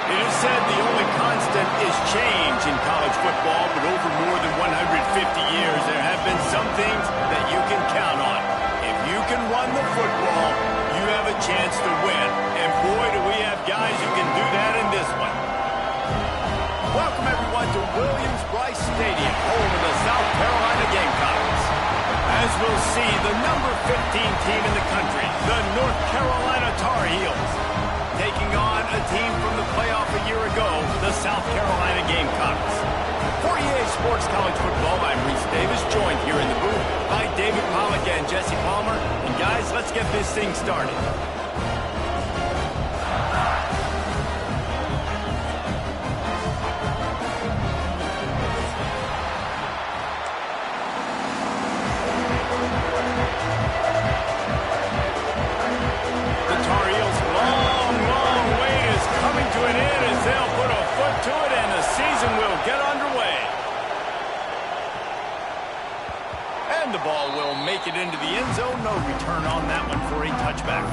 It is said the only constant is change in college football, but over more than 150 years, there have been some things that you can count on. If you can run the football, you have a chance to win. And boy, do we have guys who can do that in this one. Welcome, everyone, to Williams-Brice Stadium, home of the South Carolina Gamecocks. As we'll see, the number 15 team in the country, the North Carolina Tar Heels, taking on a team from the playoff a year ago, the South Carolina Gamecocks. For EA Sports College Football, I'm Reese Davis, joined here in the booth by David Pollack and Jesse Palmer. And guys, let's get this thing started. The ball will make it into the end zone. No return on that one for a touchback.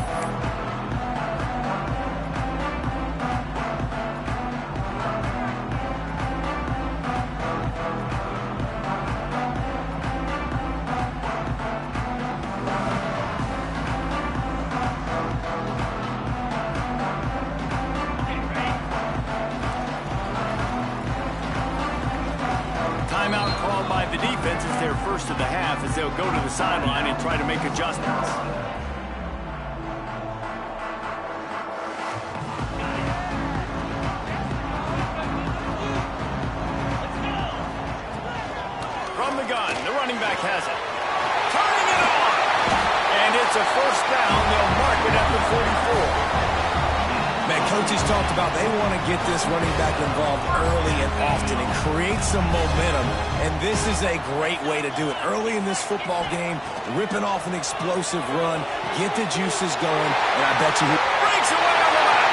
Timeout called by the defense. It's their first of the half as they'll go to the sideline and try to make adjustments. From the gun, the running back has it. Turning it on! And it's a first down. They'll mark it at the 44. Man, coaches talked about they want to get this running back involved early and often and create some momentum, and this is a great way to do it. Early in this football game, ripping off an explosive run, get the juices going, and I bet you he breaks away on the left.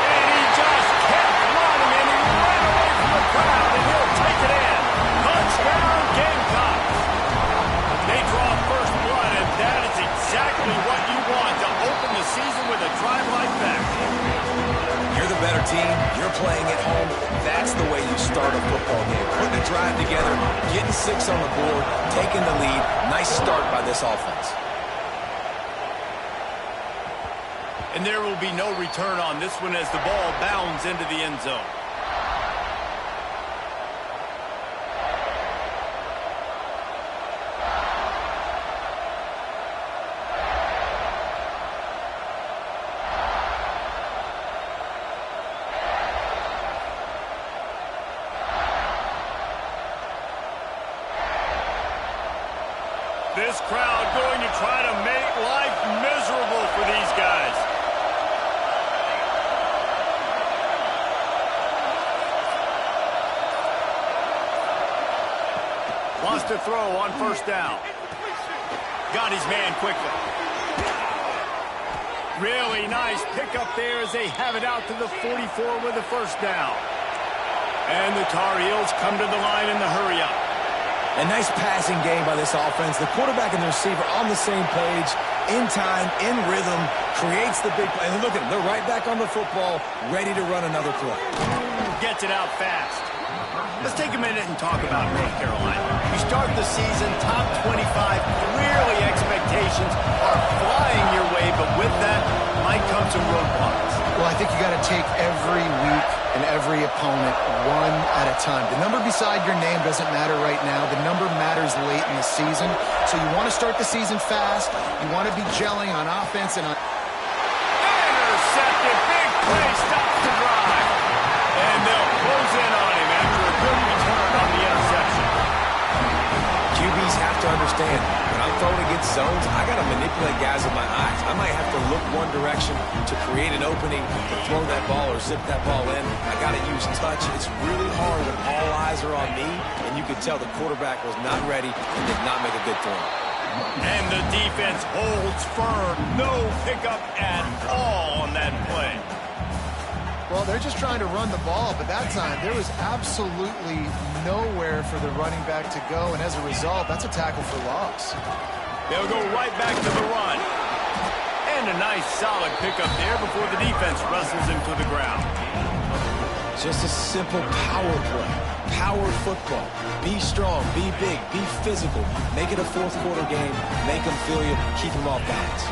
And he just kept running, and he ran away from the crowd, and he'll take it in. Touchdown, Gamecocks. They draw first blood, and that is exactly what you want to open the season with a drive like that. You're the better team. You're playing at home. That's the way you start a football game. Putting a drive together, getting 6 on the board, taking the lead. Nice start by this offense. And there will be no return on this one as the ball bounds into the end zone. This crowd going to try to make life miserable for these guys. Wants to throw on first down. Got his man quickly. Really nice pickup there as they have it out to the 44 with the first down. And the Tar Heels come to the line in the hurry up. A nice passing game by this offense. The quarterback and the receiver on the same page, in time, in rhythm, creates the big play. And look at them. They're right back on the football, ready to run another play. Gets it out fast. Let's take a minute and talk about North Carolina. You start the season top 25. Clearly expectations are flying your way, but with that might come some roadblocks. Well, I think you got to take every week and every opponent one at a time. The number beside your name doesn't matter right now. The number matters late in the season. So you want to start the season fast. You want to be gelling on offense and on... Intercepted. Big play. Stops the drive. And they'll close in on him after a good return on the interception. QBs have to understand, when I'm throwing against zones, I got to manipulate guys with my eyes. I might have to look one direction to create an opening to throw that ball or zip that ball in. I got to use touch. It's really hard when all eyes are on me, and you could tell the quarterback was not ready and did not make a good throw. And the defense holds firm. No pickup at all on that play. Well, they're just trying to run the ball, but that time there was absolutely nowhere for the running back to go, and as a result, that's a tackle for loss. They'll go right back to the run. And And a nice solid pickup there before the defense wrestles him to the ground. Just a simple power play. Power football. Be strong, be big, be physical. Make it a fourth quarter game. Make them feel you. Keep them off balance.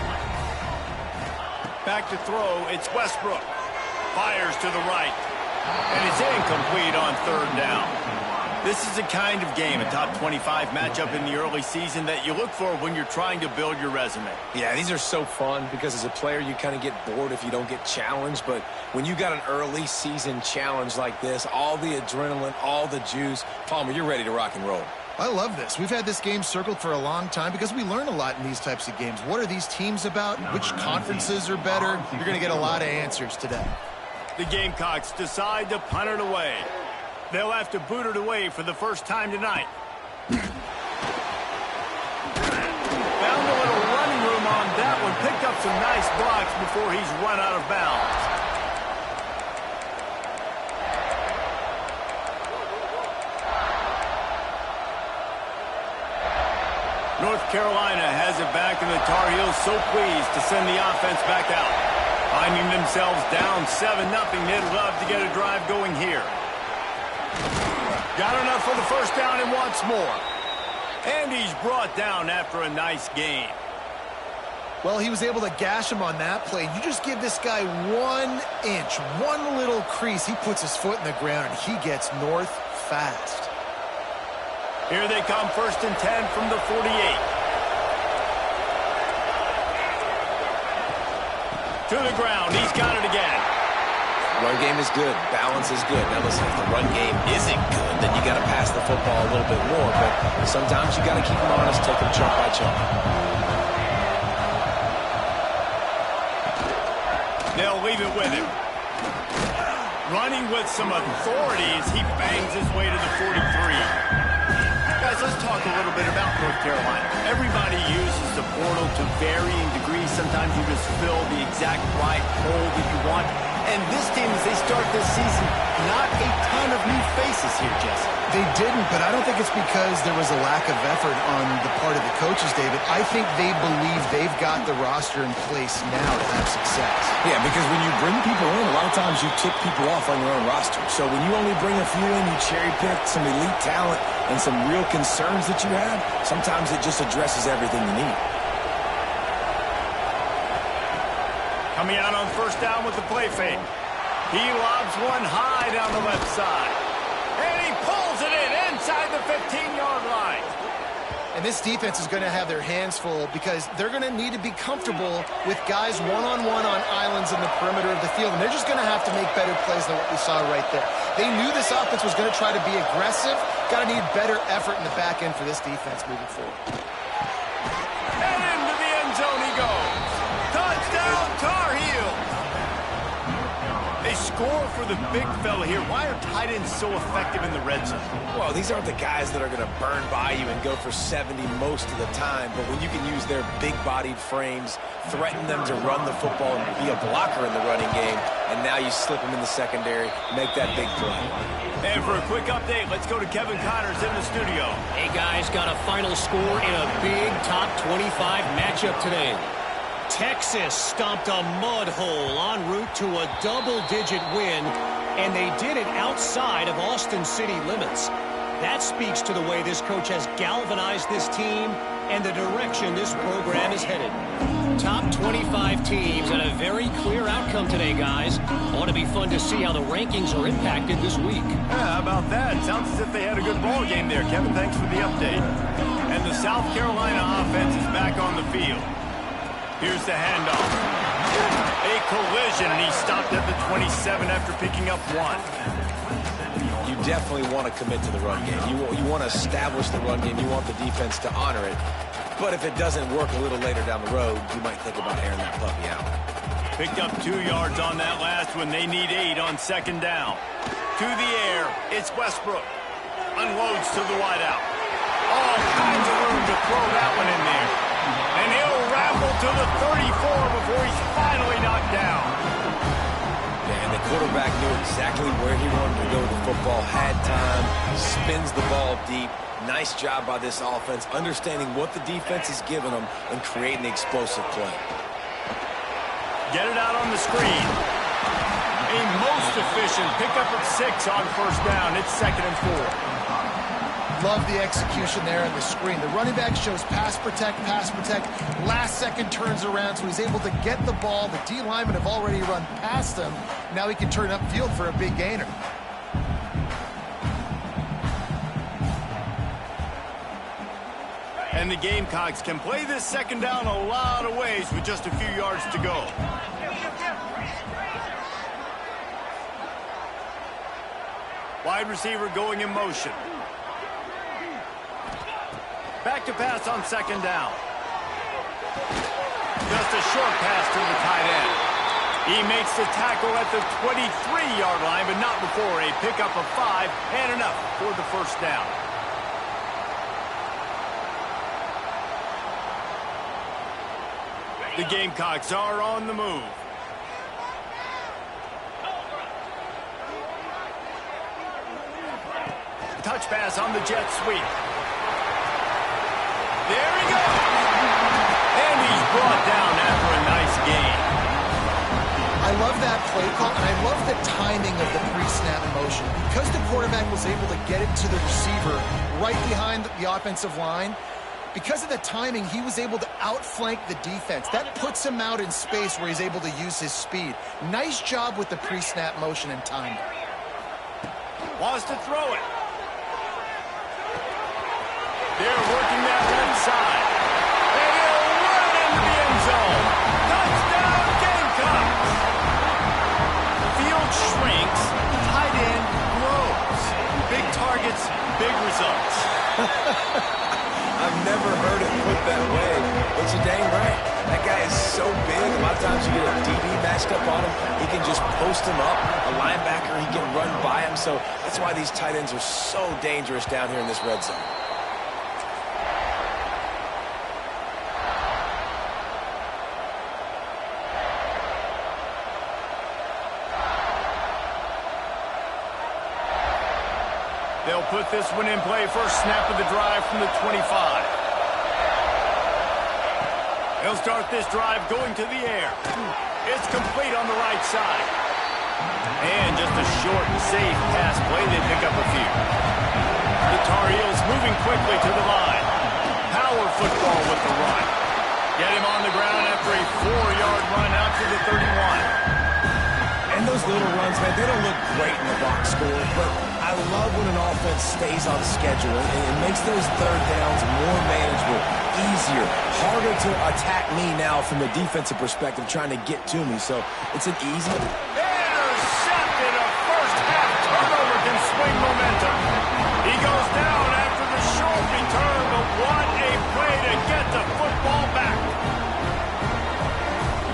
Back to throw. It's Westbrook. Fires to the right. And it's incomplete on third down. This is the kind of game, a top 25 matchup in the early season, that you look for when you're trying to build your resume. Yeah, these are so fun because as a player you kind of get bored if you don't get challenged. But when you got an early season challenge like this, all the adrenaline, all the juice, Palmer, you're ready to rock and roll. I love this. We've had this game circled for a long time because we learn a lot in these types of games. What are these teams about? Which conferences are better? You're going to get a lot of answers today. The Gamecocks decide to punt it away. They'll have to boot it away for the first time tonight. Found a little running room on that one. Picked up some nice blocks before he's run out of bounds. North Carolina has it back, and the Tar Heels so pleased to send the offense back out. Finding themselves down 7-0, they'd love to get a drive going here. Got enough for the first down and wants more. And he's brought down after a nice gain. Well, he was able to gash him on that play. You just give this guy 1 inch, one little crease. He puts his foot in the ground, and he gets north fast. Here they come, 1st and 10 from the 48. To the ground, he's got it again. Run game is good. Balance is good. Now listen, if the run game isn't good, then you got to pass the football a little bit more. But sometimes you got to keep them honest, take them chunk by chunk. They'll leave it with him. Running with some authority as he bangs his way to the 43. Guys, let's talk a little bit about North Carolina. Everybody uses the portal to varying degrees. Sometimes you just fill the exact right hole that you want. And this team, as they start this season, not a ton of new faces here, Jesse. They didn't, but I don't think it's because there was a lack of effort on the part of the coaches, David. I think they believe they've got the roster in place now to have success. Yeah, because when you bring people in, a lot of times you tick people off on your own roster. So when you only bring a few in, you cherry pick some elite talent and some real concerns that you have, sometimes it just addresses everything you need. Coming out on first down with the play fake. He lobs one high down the left side. And he pulls it in inside the 15-yard line. And this defense is going to have their hands full because they're going to need to be comfortable with guys one-on-one on islands in the perimeter of the field. And they're just going to have to make better plays than what we saw right there. They knew this offense was going to try to be aggressive. Got to need better effort in the back end for this defense moving forward. And into the end zone he goes. Touchdown, Tar Heels. They score for the big fella here. Why are tight ends so effective in the red zone? Well, these aren't the guys that are going to burn by you and go for 70 most of the time, but when you can use their big-bodied frames, threaten them to run the football and be a blocker in the running game, and now you slip them in the secondary, make that big play. And for a quick update, let's go to Kevin Connors in the studio. Hey, guys, got a final score in a big top 25 matchup today. Texas stomped a mud hole en route to a double-digit win, and they did it outside of Austin city limits. That speaks to the way this coach has galvanized this team and the direction this program is headed. Top 25 teams and a very clear outcome today, guys. Ought to be fun to see how the rankings are impacted this week. Yeah, how about that? Sounds as if they had a good ball game there, Kevin. Thanks for the update. And the South Carolina offense is back on the field. Here's the handoff. A collision, and he stopped at the 27 after picking up 1. You definitely want to commit to the run game. You want to establish the run game. You want the defense to honor it. But if it doesn't work a little later down the road, you might think about airing that puppy out. Picked up 2 yards on that last one. They need 8 on second down. To the air, it's Westbrook. Unloads to the wideout. All kinds of room to throw that one in there. And he'll ramble to the 34 before he's finally knocked down. And the quarterback knew exactly where he wanted to go with the football, had time, spins the ball deep. Nice job by this offense, understanding what the defense is giving them and creating the explosive play. Get it out on the screen. A most efficient pickup of 6 on first down. It's 2nd and 4. Love the execution there on the screen. The running back shows pass protect. Last second turns around, so he's able to get the ball. The D linemen have already run past him. Now he can turn upfield for a big gainer. And the Gamecocks can play this 2nd down a lot of ways with just a few yards to go. Wide receiver going in motion. Back to pass on 2nd down. Just a short pass to the tight end. He makes the tackle at the 23-yard line, but not before a pickup of 5 and enough for the first down. The Gamecocks are on the move. Touch pass on the jet sweep. There he goes. And he's brought down after a nice gain. I love that play call, and I love the timing of the pre-snap motion. Because the quarterback was able to get it to the receiver right behind the offensive line, because of the timing, he was able to outflank the defense. That puts him out in space where he's able to use his speed. Nice job with the pre-snap motion and timing. Wants to throw it. They're working that left side. And he'll run into the end zone. Touchdown, Gamecocks! Field shrinks, tight end grows. Big targets, big results. I've never heard it put that way, but you're dang right. That guy is so big. A lot of times you get a DB matched up on him. He can just post him up. A linebacker, he can run by him. So that's why these tight ends are so dangerous down here in this red zone. They'll put this one in play. First snap of the drive from the 25. He'll start this drive going to the air. It's complete on the right side. And just a short and safe pass play. They pick up a few. The Tar Heels moving quickly to the line. Power football with the run. Get him on the ground after a 4-yard run out to the 31. And those little runs, man, they don't look great in the box score, but I love when an offense stays on schedule and it makes those third downs more manageable, easier, harder to attack me now from the defensive perspective trying to get to me. So it's an easy... Intercepted. A first-half turnover can swing momentum. He goes down after the short return, but what a play to get the football back.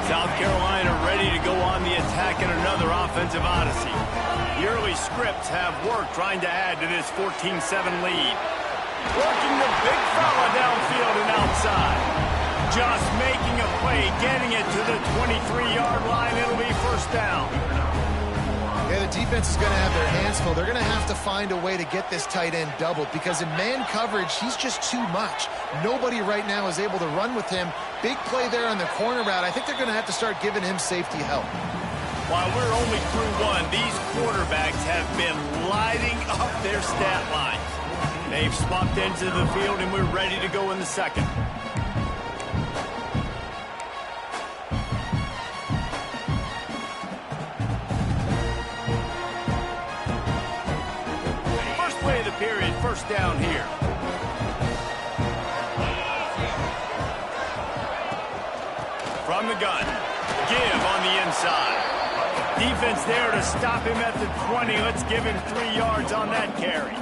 South Carolina ready to go on the attack in another offensive odyssey. The early scripts have worked trying to add to this 14-7 lead. Working the big fella downfield and outside. Just making a play, getting it to the 23-yard line. It'll be first down. Yeah, the defense is going to have their hands full. They're going to have to find a way to get this tight end doubled because in man coverage, he's just too much. Nobody right now is able to run with him. Big play there on the corner route. I think they're going to have to start giving him safety help. While we're only through one, these quarterbacks have been lighting up their stat lines. They've swapped into the field, and we're ready to go in the second. First play of the period, first down here. From the gun, give on the inside. Defense there to stop him at the 20. Let's give him 3 yards on that carry.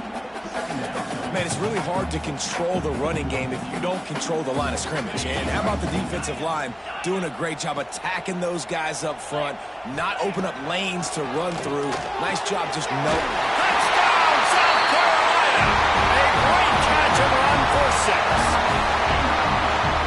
Man, it's really hard to control the running game if you don't control the line of scrimmage. And how about the defensive line doing a great job attacking those guys up front, not open up lanes to run through. Nice job just noting. Touchdown, South Carolina! A great catch and run for 6.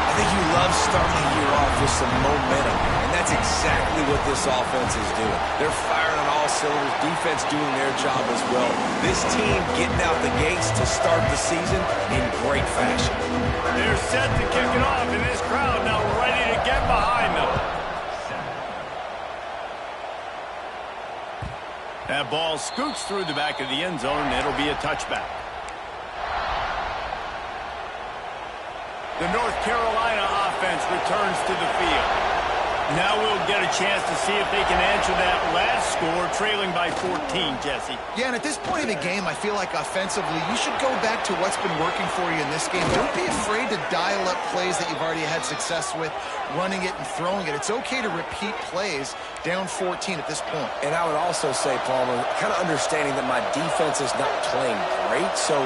I think you love starting the year off with some momentum, and that's exactly what this offense is doing. They're firing on all cylinders, defense doing their job as well. This team getting out the gates to start the season in great fashion. They're set to kick it off, and this crowd now ready to get behind them. That ball scoots through the back of the end zone, and it'll be a touchback. The North Carolina offense returns to the field. Now we'll get a chance to see if they can answer that last score, trailing by 14, Jesse. Yeah, and at this point in the game, I feel like offensively, you should go back to what's been working for you in this game. Don't be afraid to dial up plays that you've already had success with, running it and throwing it. It's okay to repeat plays down 14 at this point. And I would also say, Palmer, kind of understanding that my defense is not playing great, so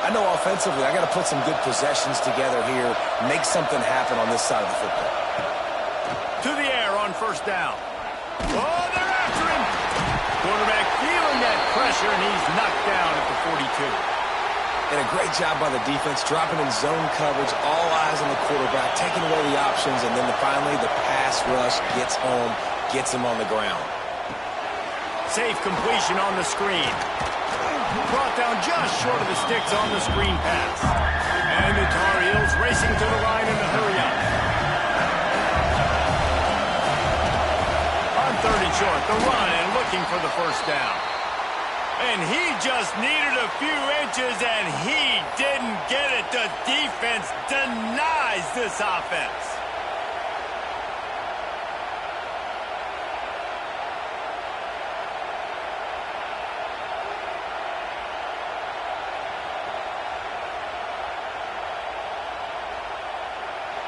I know offensively I got to put some good possessions together here, make something happen on this side of the football. To the air on first down. Oh, they're after him. Quarterback feeling that pressure, and he's knocked down at the 42. And a great job by the defense, dropping in zone coverage, all eyes on the quarterback, taking away the options, and then finally the pass rush gets home, gets him on the ground. Safe completion on the screen. Brought down just short of the sticks on the screen pass. And the Tar Heels racing to the line in the hurry-up. On 3rd and short, the run and looking for the first down. And he just needed a few inches, and he didn't get it. The defense denies this offense.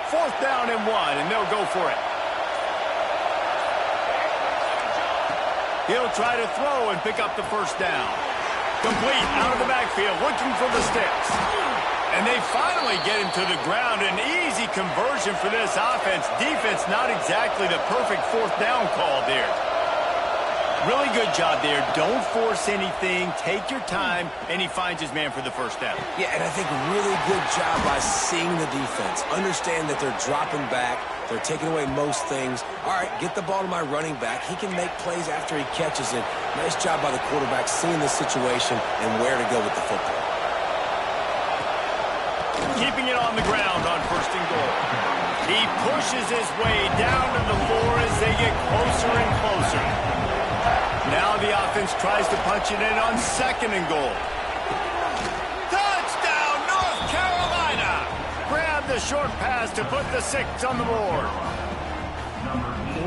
Fourth down and 1, and they'll go for it. He'll try to throw and pick up the first down. Complete out of the backfield, looking for the sticks. And they finally get him to the ground. An easy conversion for this offense. Defense, not exactly the perfect fourth down call there. Really good job there. Don't force anything. Take your time, and he finds his man for the first down. Yeah, and I think really good job by seeing the defense. Understand that they're dropping back. They're taking away most things. All right, get the ball to my running back. He can make plays after he catches it. Nice job by the quarterback seeing the situation and where to go with the football. Keeping it on the ground on 1st and goal. He pushes his way down to the floor as they get closer and closer. Now the offense tries to punch it in on 2nd and goal. Touchdown, North Carolina! Grab the short pass to put the 6 on the board.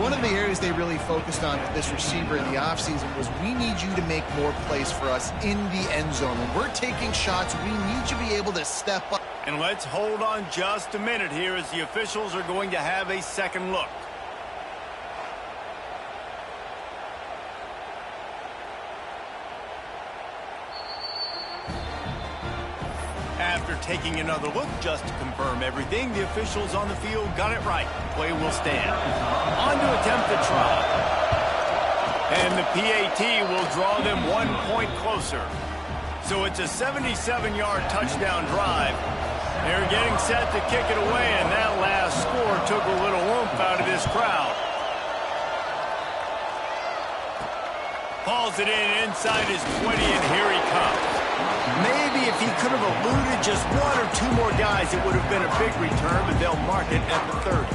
One of the areas they really focused on with this receiver in the offseason was, we need you to make more plays for us in the end zone. When we're taking shots, we need you to be able to step up. And let's hold on just a minute here as the officials are going to have a second look. After taking another look just to confirm everything, the officials on the field got it right. Play will stand. On to attempt the try. And the PAT will draw them 1 point closer. So it's a 77-yard touchdown drive. They're getting set to kick it away, and that last score took a little oomph out of this crowd. Hauls it in inside his 20, and here he comes. Maybe if he could have eluded just 1 or 2 more guys, it would have been a big return, but they'll mark it at the 30.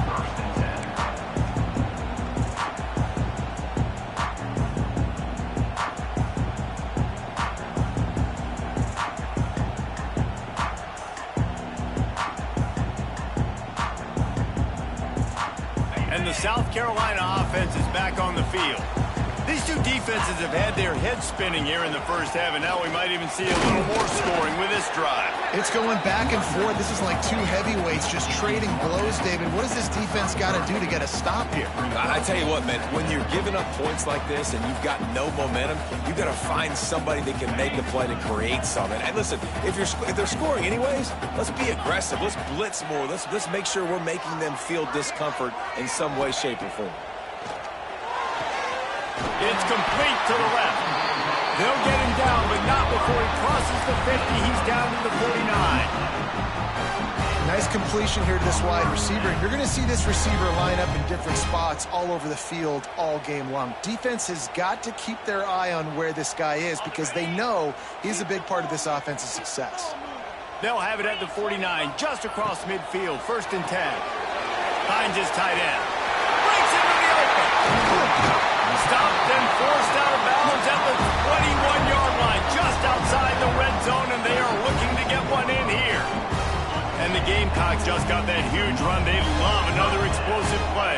And the South Carolina offense is back on the field. These two defenses have had their heads spinning here in the first half, and now we might even see a little more scoring with this drive. It's going back and forth. This is like 2 heavyweights just trading blows, David. What does this defense got to do to get a stop here? I tell you what, man, when you're giving up points like this and you've got no momentum, you've got to find somebody that can make a play to create something. And listen, if they're scoring anyways, let's be aggressive. Let's blitz more. Let's make sure we're making them feel discomfort in some way, shape, or form. It's complete to the left. They'll get him down, but not before he crosses the 50. He's down to the 49. Nice completion here to this wide receiver. And you're going to see this receiver line up in different spots all over the field all game long. Defense has got to keep their eye on where this guy is, because they know he's a big part of this offense's success. They'll have it at the 49, just across midfield, 1st and 10. Finds his tight end. Breaks into the open. Stopped and forced out of bounds at the Seahawks just got that huge run. They love another explosive play.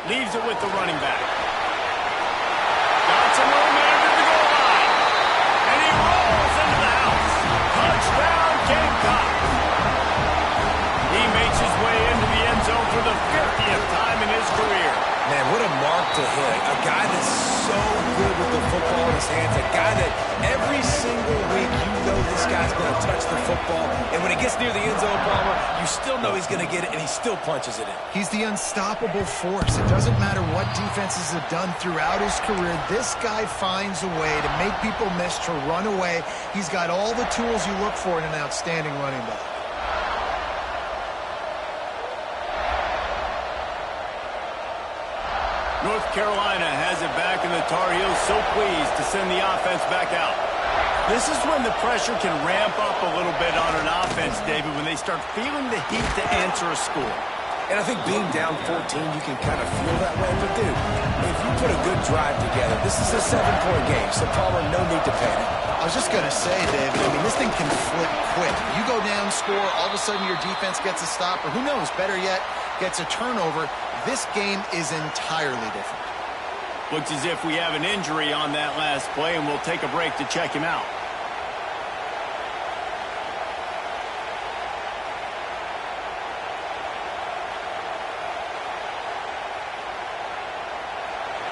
Leaves it with the running back. Got some room into the goal line. And he rolls into the house. Touchdown, Gamecocks. He makes his way into the end zone for the 50th time in his career. Man, what a mark to hit. A guy that's so good with the football in his hands. A guy that every single week you know this guy's going to touch the football. And when it gets near the end zone, Palmer, you still know he's going to get it, and he still punches it in. He's the unstoppable force. It doesn't matter what defenses have done throughout his career. This guy finds a way to make people miss, to run away. He's got all the tools you look for in an outstanding running back. North Carolina has it back, and the Tar Heels so pleased to send the offense back out. This is when the pressure can ramp up a little bit on an offense, David, when they start feeling the heat to answer a score. And I think being down 14, you can kind of feel that way. But, dude, if you put a good drive together, this is a 7-point game, so Palmer, no need to panic. I was just going to say, David, I mean, this thing can flip quick. You go down, score, all of a sudden your defense gets a stop, or who knows, better yet, gets a turnover. This game is entirely different. Looks as if we have an injury on that last play, and we'll take a break to check him out.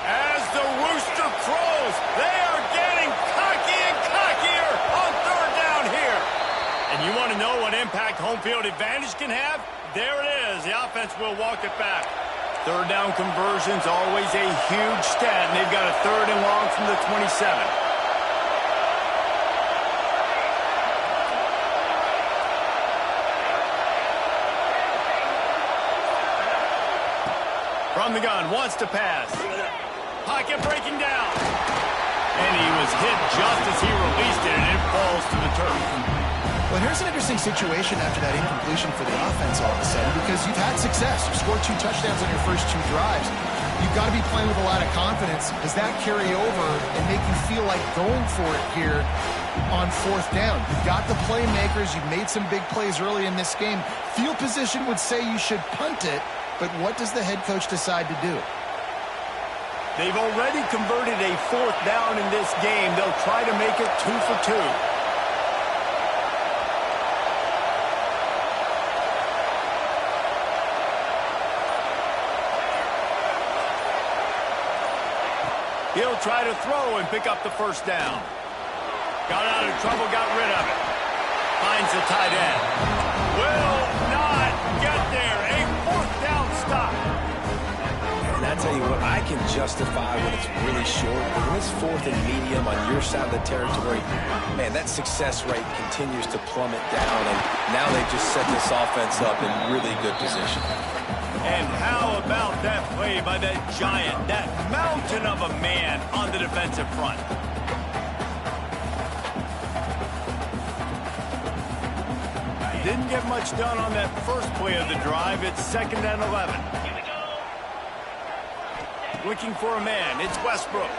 As the rooster crows, they are getting cocky and cockier on third down here. And you want to know what impact home field advantage can have? There it is. The offense will walk it back. Third down conversion's always a huge stat, and they've got a 3rd and long from the 27. From the gun, wants to pass. Pocket breaking down. And he was hit just as he released it, and it falls to the turf. Well, here's an interesting situation after that incompletion for the offense all of a sudden, because you've had success. You've scored 2 touchdowns on your first 2 drives. You've got to be playing with a lot of confidence. Does that carry over and make you feel like going for it here on 4th down? You've got the playmakers. You've made some big plays early in this game. Field position would say you should punt it, but what does the head coach decide to do? They've already converted a 4th down in this game. They'll try to make it 2 for 2. He'll try to throw and pick up the 1st down. Got out of trouble, got rid of it. Finds the tight end. Will not get there. A 4th down stop. And I tell you what, I can justify when it's really short, but when it's 4th and medium on your side of the territory, man, that success rate continues to plummet down, and now they've just set this offense up in really good position. And how about that play by that giant, that mountain of a man on the defensive front? Didn't get much done on that first play of the drive. It's 2nd and 11. Looking for a man. It's Westbrook.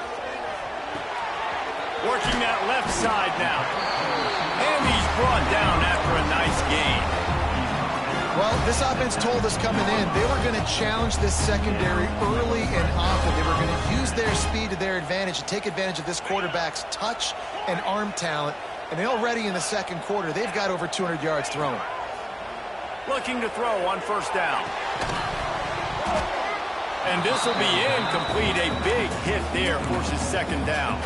Working that left side now. And he's brought down after a nice gain. Well, this offense told us coming in they were going to challenge this secondary early and often. They were going to use their speed to their advantage and take advantage of this quarterback's touch and arm talent. And already in the 2nd quarter, they've got over 200 yards thrown. Looking to throw on 1st down. And this will be incomplete. A big hit there forces 2nd down.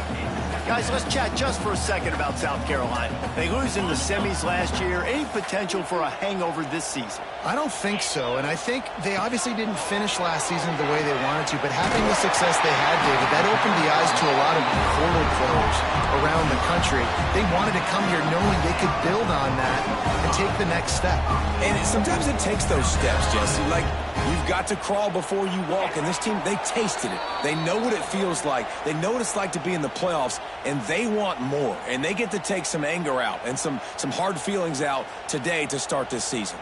Guys, let's chat just for a second about South Carolina. They lose in the semis last year. Any potential for a hangover this season? I don't think so, and I think they obviously didn't finish last season the way they wanted to, but having the success they had, David, that opened the eyes to a lot of portal players around the country. They wanted to come here knowing they could build on that and take the next step. And sometimes it takes those steps, Jesse. Like, you've got to crawl before you walk, and this team, they tasted it. They know what it feels like. They know what it's like to be in the playoffs, and they want more. And they get to take some anger out and some hard feelings out today to start this season.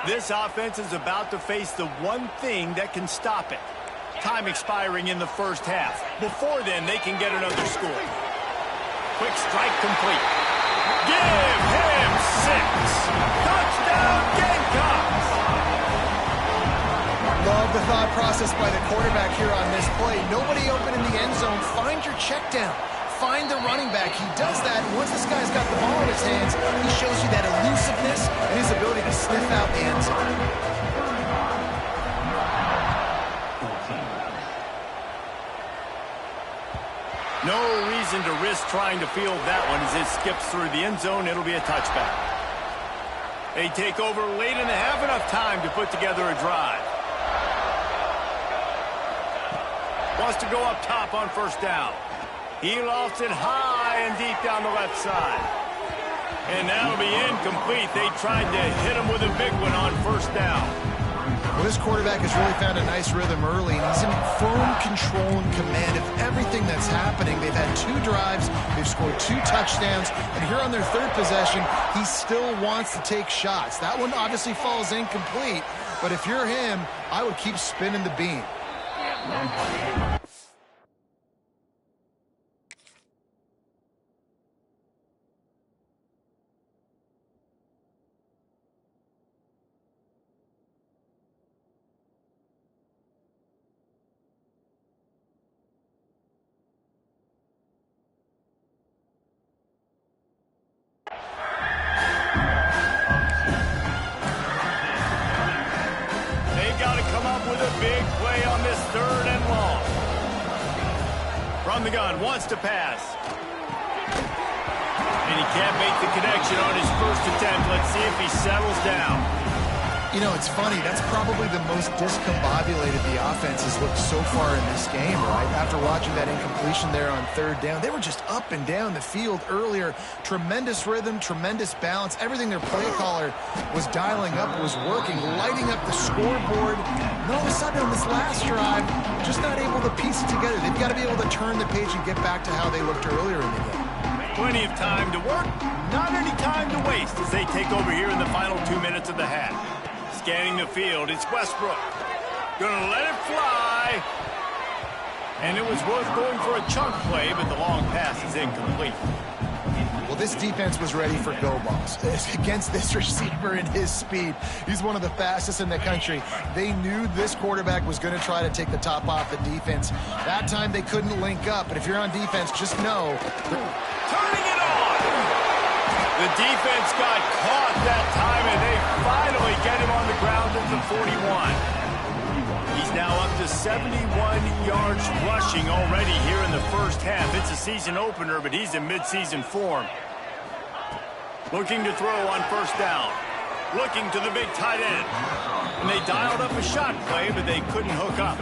This offense is about to face the one thing that can stop it. Time expiring in the 1st half. Before then, they can get another score. Quick strike complete. Give him Touchdown, Gamecocks! Love the thought process by the quarterback here on this play. Nobody open in the end zone. Find your check down. Find the running back. He does that. Once this guy's got the ball in his hands, he shows you that elusiveness and his ability to sniff out the end zone. No reason to risk trying to field that one as it skips through the end zone. It'll be a touchback. They take over late and they have enough time to put together a drive. Wants to go up top on first down. He lofts it high and deep down the left side. And that'll be incomplete. They tried to hit him with a big one on first down. Well, this quarterback has really found a nice rhythm early, and he's in firm control and command of everything that's happening. They've had 2 drives, they've scored 2 touchdowns, and here on their 3rd possession, he still wants to take shots. That one obviously falls incomplete, but if you're him, I would keep spinning the beam. Big play on this 3rd and long. From the gun, wants to pass. And he can't make the connection on his first attempt. Let's see if he settles down. You know, it's funny. That's probably the most discombobulated the offense has looked so far in this game, right? After watching that incompletion there on 3rd down, they were just up and down the field earlier. Tremendous rhythm, tremendous balance. Everything their play caller was dialing up was working, lighting up the scoreboard. And all of a sudden on this last drive, just not able to piece it together. They've got to be able to turn the page and get back to how they looked earlier in the game. Plenty of time to work, not any time to waste as they take over here in the final 2 minutes of the half. Scanning the field, it's Westbrook. Gonna let it fly. And it was worth going for a chunk play, but the long pass is incomplete. Well, this defense was ready for go balls. Against this receiver and his speed, he's one of the fastest in the country. They knew this quarterback was going to try to take the top off the defense. That time they couldn't link up, but if you're on defense, just know. Turning it on! The defense got caught that time, and they finally get him on the ground at the 41. He's now up to 71 yards rushing already here in the first half. It's a season opener, but he's in midseason form. Looking to throw on first down. Looking to the big tight end. And they dialed up a shot play, but they couldn't hook up.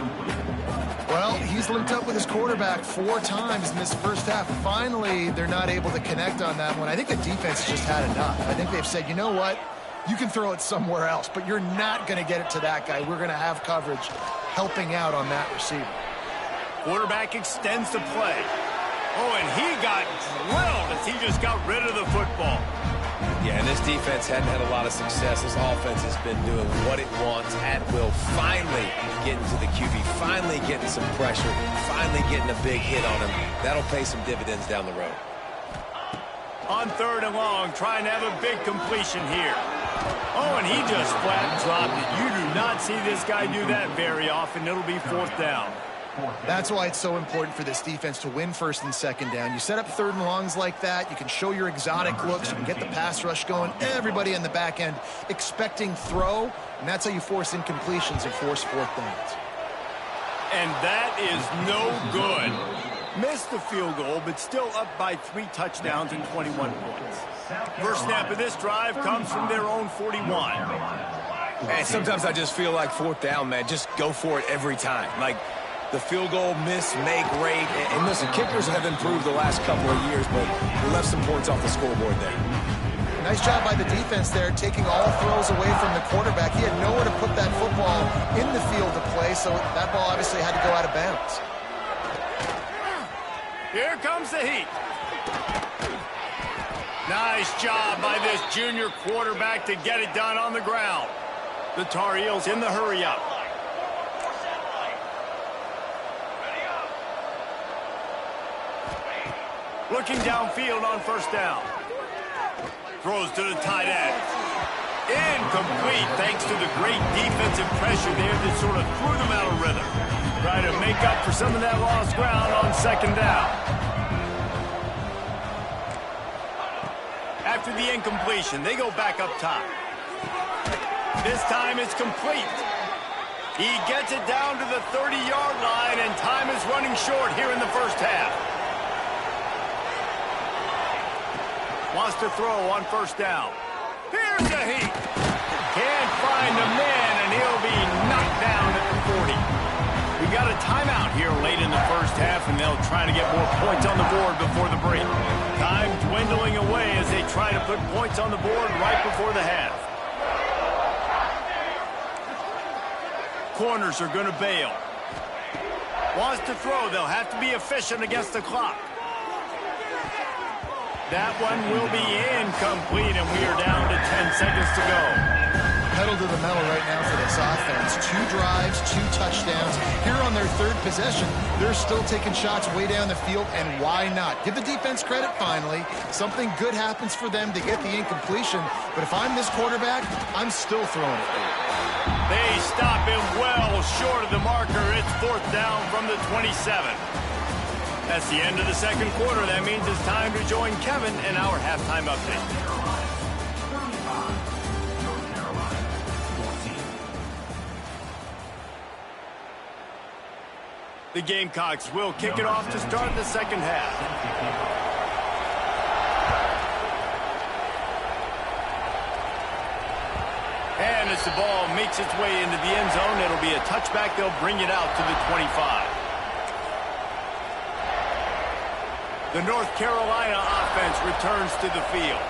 Well, he's linked up with his quarterback 4 times in this first half. Finally, they're not able to connect on that one. I think the defense just had enough. I think they've said, you know what? You can throw it somewhere else, but you're not going to get it to that guy. We're going to have coverage helping out on that receiver. Quarterback extends the play. Oh, and he got drilled as he just got rid of the football. Yeah, and this defense hadn't had a lot of success. This offense has been doing what it wants at will. Finally getting to the QB, finally getting some pressure, finally getting a big hit on him. That'll pay some dividends down the road. On 3rd and long, trying to have a big completion here. Oh, and he just flat dropped it. You do not see this guy do that very often. It'll be 4th down. That's why it's so important for this defense to win 1st and 2nd down. You set up 3rd and longs like that, you can show your exotic looks, you can get the pass rush going, everybody in the back end expecting throw, and that's how you force incompletions and force 4th downs. And that is no good. Missed the field goal, but still up by 3 touchdowns and 21 points. First snap of this drive comes from their own 41. And sometimes I just feel like 4th down, man, just go for it every time. Like, the field goal miss, make rate. And listen, kickers have improved the last couple of years, but we left some points off the scoreboard there. Nice job by the defense there, taking all throws away from the quarterback. He had nowhere to put that football in the field to play, so that ball obviously had to go out of bounds. Here comes the heat. Nice job by this junior quarterback to get it done on the ground. The Tar Heels in the hurry-up. Looking downfield on first down. Throws to the tight end. Incomplete thanks to the great defensive pressure there that sort of threw them out of rhythm. Try to make up for some of that lost ground on second down. After the incompletion, they go back up top. This time it's complete. He gets it down to the 30-yard line, and time is running short here in the first half. Wants to throw on first down. Here's the heat. Can't find the man, and he'll be knocked down at the 40. We got a timeout here late in the first half, and they'll try to get more points on the board before the break. Time dwindling away as they try to put points on the board right before the half. Corners are going to bail. Wants to throw. They'll have to be efficient against the clock. That one will be incomplete, and we are down to 10 seconds to go. Pedal to the metal right now for this offense. 2 drives, 2 touchdowns. Here on their third possession, they're still taking shots way down the field, and why not? Give the defense credit finally. Something good happens for them to get the incompletion, but if I'm this quarterback, I'm still throwing it. They stop him well short of the marker. It's fourth down from the 27. That's the end of the second quarter. That means it's time to join Kevin in our halftime update. The Gamecocks will kick it off to start the second half. And as the ball makes its way into the end zone, it'll be a touchback. They'll bring it out to the 25. The North Carolina offense returns to the field.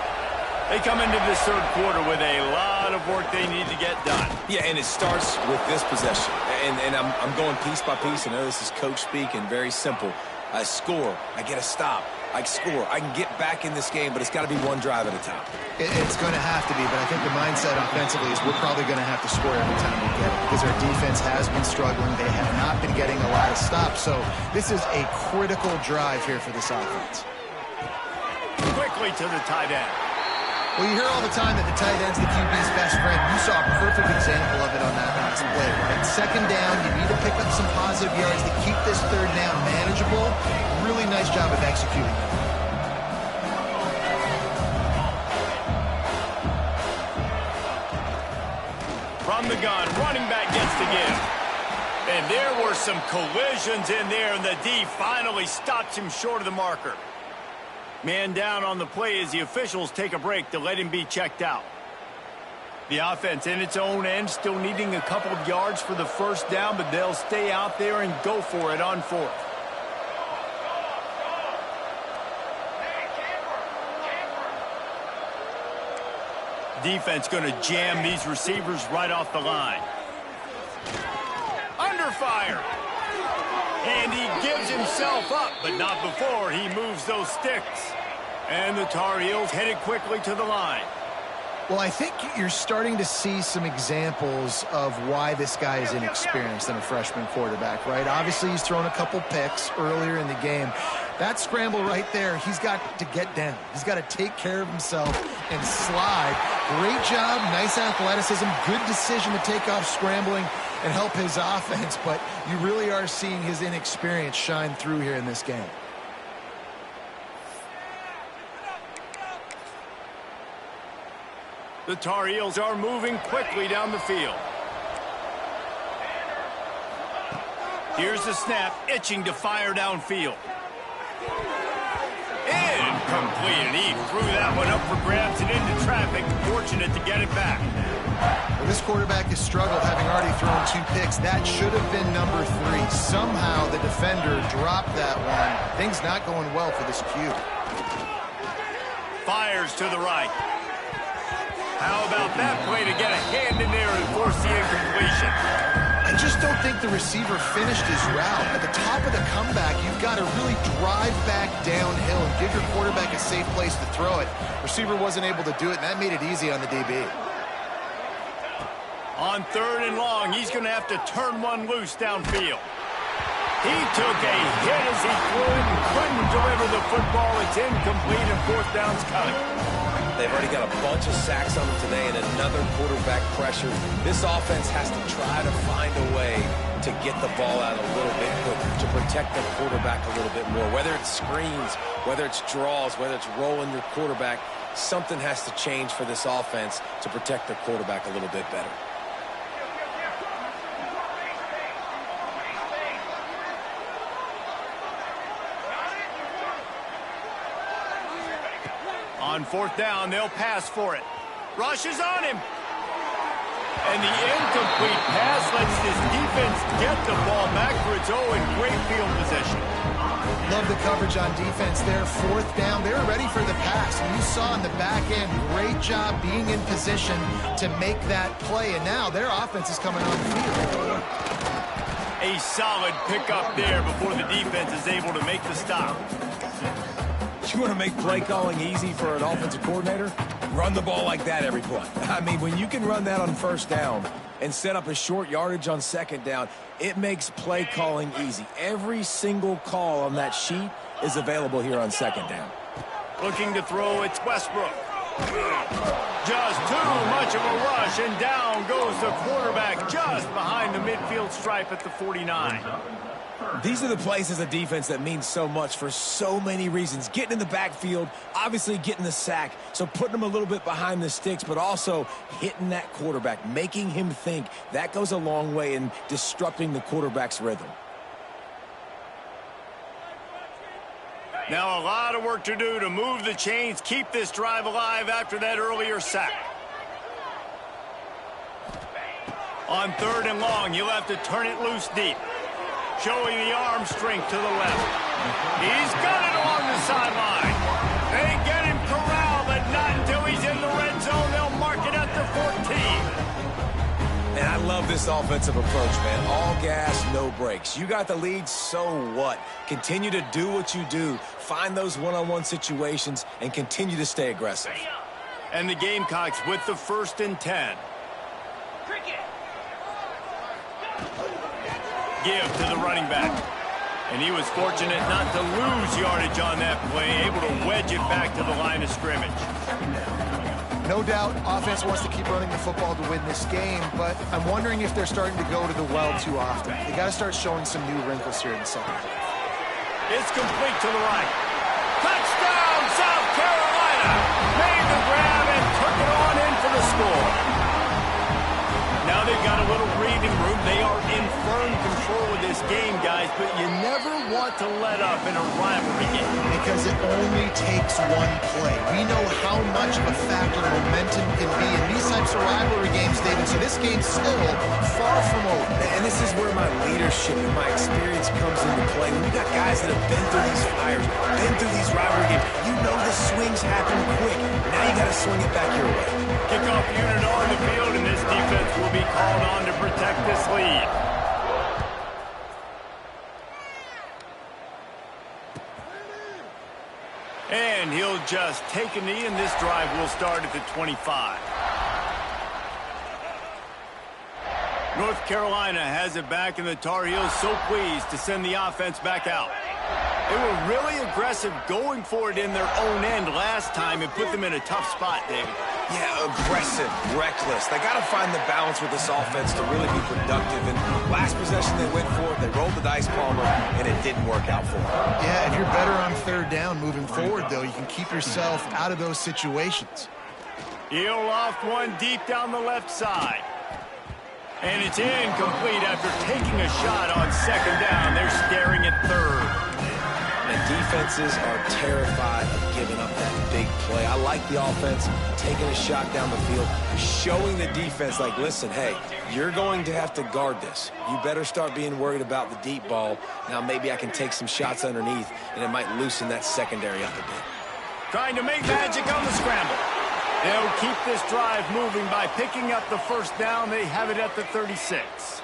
They come into this third quarter with a lot of work they need to get done. Yeah, and it starts with this possession. And I'm going piece by piece. I know this is coach speak and very simple. I score. I get a stop. I score. I can get back in this game, but it's got to be one drive at a time. It's going to have to be, but I think the mindset offensively is we're probably going to have to score every time we get it because our defense has been struggling. They have not been getting a lot of stops, so this is a critical drive here for this offense. Quickly to the tight end. Well, you hear all the time that the tight end's the QB's best friend. You saw a perfect example of it on that last play, right? Second down, you need to pick up some positive yards to keep this third down manageable. Really nice job of executing. From the gun, running back gets to give. And there were some collisions in there, and the D finally stops him short of the marker. Man down on the play as the officials take a break to let him be checked out. The offense in its own end still needing a couple of yards for the first down, but they'll stay out there and go for it on fourth. Defense going to jam these receivers right off the line. Under fire. And he gives himself up, but not before he moves those sticks. And the Tar Heels headed quickly to the line. Well, I think you're starting to see some examples of why this guy is inexperienced than a freshman quarterback, right? Obviously, he's thrown a couple picks earlier in the game. That scramble right there, he's got to get down. He's got to take care of himself and slide. Great job, nice athleticism, good decision to take off scrambling and help his offense, but you really are seeing his inexperience shine through here in this game. The Tar Heels are moving quickly down the field. Here's the snap, itching to fire downfield. Incomplete, and he threw that one up for grabs and into traffic. Fortunate to get it back. Well, this quarterback has struggled, having already thrown 2 picks. That should have been number 3. Somehow the defender dropped that one. Things not going well for this Q. Fires to the right. How about that play to get a hand in there and force the incompletion? I just don't think the receiver finished his route. At the top of the comeback, you've got to really drive back downhill and give your quarterback a safe place to throw it. Receiver wasn't able to do it, and that made it easy on the DB. On 3rd and long, he's going to have to turn one loose downfield. He took a hit as he threw it and couldn't deliver the football. It's incomplete and fourth down's coming. They've already got a bunch of sacks on them today and another quarterback pressure. This offense has to try to find a way to get the ball out a little bit quicker, to protect the quarterback a little bit more. Whether it's screens, whether it's draws, whether it's rolling your quarterback, something has to change for this offense to protect their quarterback a little bit better. On fourth down, they'll pass for it. Rush is on him. And the incomplete pass lets this defense get the ball back for its own in great field position. Love the coverage on defense there. Fourth down, they're ready for the pass. And you saw in the back end, great job being in position to make that play. And now their offense is coming on the field. A solid pickup there before the defense is able to make the stop. You want to make play calling easy for an offensive coordinator? Run the ball like that every play. I mean, when you can run that on first down and set up a short yardage on second down, it makes play calling easy. Every single call on that sheet is available here on second down. Looking to throw, it's Westbrook. Just too much of a rush, and down goes the quarterback just behind the midfield stripe at the 49. These are the plays as a defense that mean so much for so many reasons. Getting in the backfield, obviously getting the sack, so putting them a little bit behind the sticks, but also hitting that quarterback, making him think. That goes a long way in disrupting the quarterback's rhythm. Now a lot of work to do to move the chains, keep this drive alive after that earlier sack. On third and long, you'll have to turn it loose deep. Showing the arm strength to the left. He's got it along the sideline. They get him corralled, but not until he's in the red zone. They'll mark it at the 14. And I love this offensive approach, man. All gas, no brakes. You got the lead, so what? Continue to do what you do. Find those one-on-one situations and continue to stay aggressive. And the Gamecocks with the 1st and 10. Give to the running back. And he was fortunate not to lose yardage on that play, able to wedge it back to the line of scrimmage. No doubt, offense wants to keep running the football to win this game, but I'm wondering if they're starting to go to the well too often. They got to start showing some new wrinkles here in the second half. It's complete to the right. Touchdown, South Carolina! Made the grab and took it on in for the score. Now they've got a little breathing room. They are in firm control of this game, guys, but you never want to let up in a rivalry game. Because it only takes one play. We know how much of a factor momentum can be in these types of rivalry games, David, so this game's still far from over. And this is where my leadership and my experience comes into play. When you got guys that have been through these fires, been through these rivalry games, you know the swings happen quick. Now you got to swing it back your way. Kickoff unit on the field, and this defense will be called on to protect this lead. And he'll just take a knee, and this drive will start at the 25. North Carolina has it back, and the Tar Heels so pleased to send the offense back out. They were really aggressive going for it in their own end last time and put them in a tough spot, David. Yeah, aggressive, reckless. They got to find the balance with this offense to really be productive. And last possession they went for it, they rolled the dice, Palmer, and it didn't work out for them. Yeah, if you're better on third down moving forward, though, you can keep yourself out of those situations. He'll loft one deep down the left side. And it's incomplete after taking a shot on second down. They're staring at third. And defenses are terrified of giving up that big play. I like the offense taking a shot down the field, showing the defense like, listen, hey, you're going to have to guard this. You better start being worried about the deep ball. Now maybe I can take some shots underneath, and it might loosen that secondary up a bit. Trying to make magic on the scramble. They'll keep this drive moving by picking up the first down. They have it at the 36.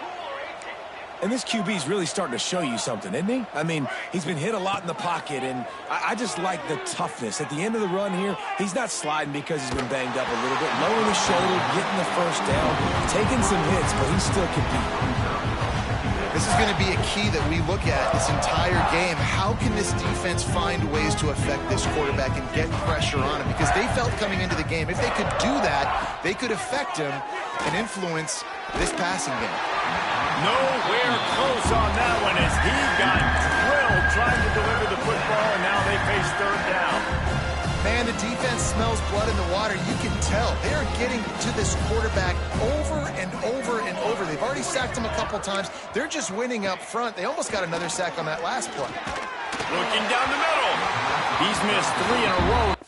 And this QB's really starting to show you something, isn't he? I mean, he's been hit a lot in the pocket, and I just like the toughness. At the end of the run here, he's not sliding because he's been banged up a little bit. Lowering his shoulder, getting the first down, taking some hits, but he still competing. This is going to be a key that we look at this entire game. How can this defense find ways to affect this quarterback and get pressure on him? Because they felt coming into the game, if they could do that, they could affect him and influence this passing game. Nowhere close on that one as he got drilled trying to deliver the football, and now they face third down. Man, the defense smells blood in the water. You can tell. They are getting to this quarterback over and over and over. They've already sacked him a couple times. They're just winning up front. They almost got another sack on that last play. Looking down the middle. He's missed 3 in a row.